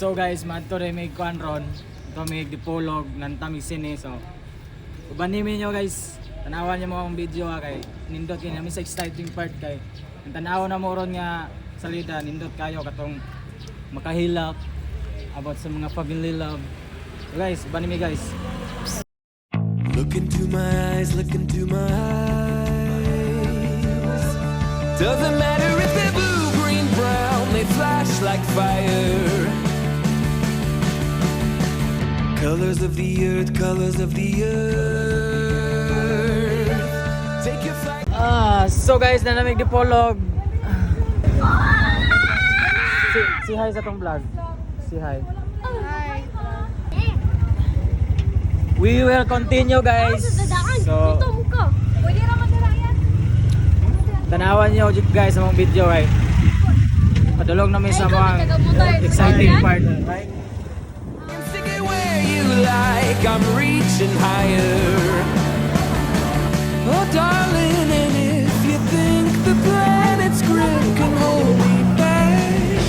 So guys, madto rin may kuan ron. Ito may dipolog ng tamig sini. So, ubanimin nyo guys. Tanawan nyo mo ang video kay nindot yun. Namin sa exciting part kay ang tanaw na mo ron nga salida. Nindot kayo katong makahilak about sa mga family love. So guys, ubanimi guys. Look into my eyes, look into my eyes. Doesn't matter if they're blue, green, brown, they flash like fire. Colors of the earth, colors of the earth. Take your flight. So guys, nanamig dipolog. Si hi sa tong vlog. Si hi. Hi. We will continue guys. So, Pwede naman yan. tanawan nyo guys sa mga video right. Padulong namin sa mga exciting part right. Stick it where you like, I'm reaching higher. Oh darling, and if you think the planet's grip can hold me back,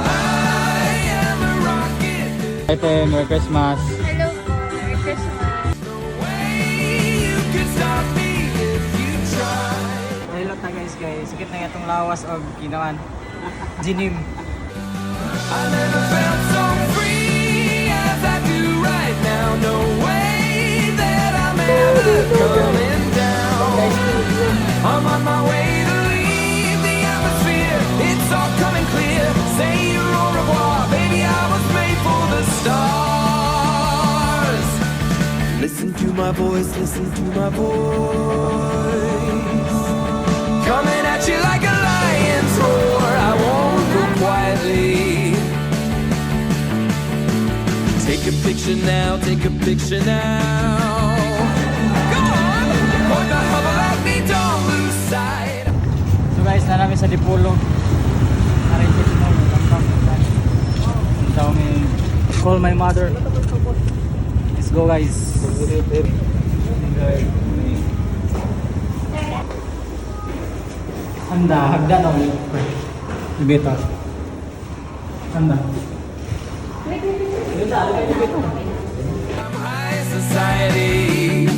I am a rocket. Ate, Merry Christmas. Hello po. Merry Christmas. No way you can stop me if you try. Hello ta guys. Sikit na itong lawas og kinawan. Jinim. I never felt so free as I do right now. No way that I'm ever coming down. I'm on my way to leave the atmosphere. It's all coming clear. Say your au revoir, baby. I was made for the stars. Listen to my voice, listen to my voice. Coming at you like a lion's roar. I won't go quietly. Take a picture now, take a picture now. Go on, hold the hubble at me, don't lose sight. So guys, nanami sa dipolog. Narin ko sa mga me call my mother. Let's go guys. Handa, hagdan ako. Libeta. Handa. I'm high society.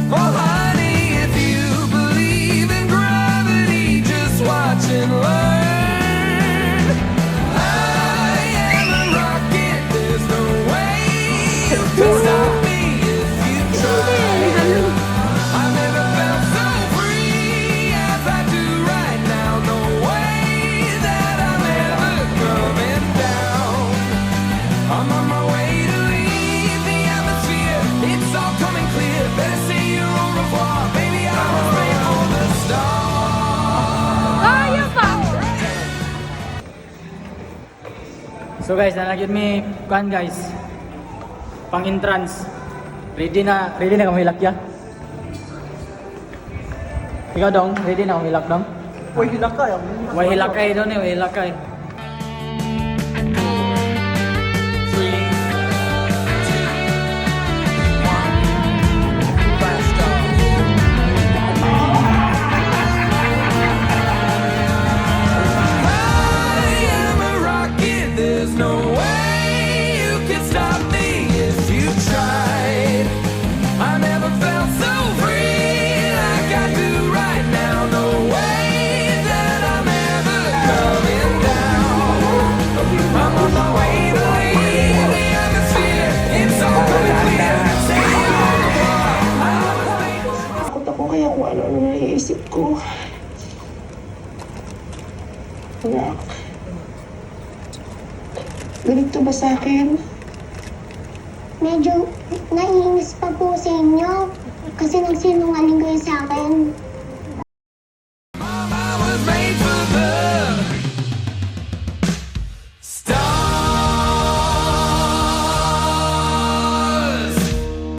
Oh honey, if you believe in gravity, just watch and learn. I am a rocket, there's no way you can stop me if you try. I've never felt so free as I do right now. No way that I'm ever coming down. I'm on my way to leave the atmosphere. It's all coming clear. Better say your au revoir, baby. I was made for the stars. Kaya pa! So guys, nalagyan may kuan guys. Pang entrance. Ready na kami hilak ya. Ikaw dong, ready na kami hilak dong? Uy, hilakay. Way hilakay doon way hilakay. I am a rocket. There's no way you can stop me if you tried. I never felt so free like I do right now. No way that I'm ever coming down. I'm on my way to leave the atmosphere. It's all coming clear. Say au revoir. I was made for Takot ako kaya kung ano naiisip ko. Anak, ganito ba sa akin? Medyo naiinis pa po sa inyo kasi nagsinungaling kayo sa akin.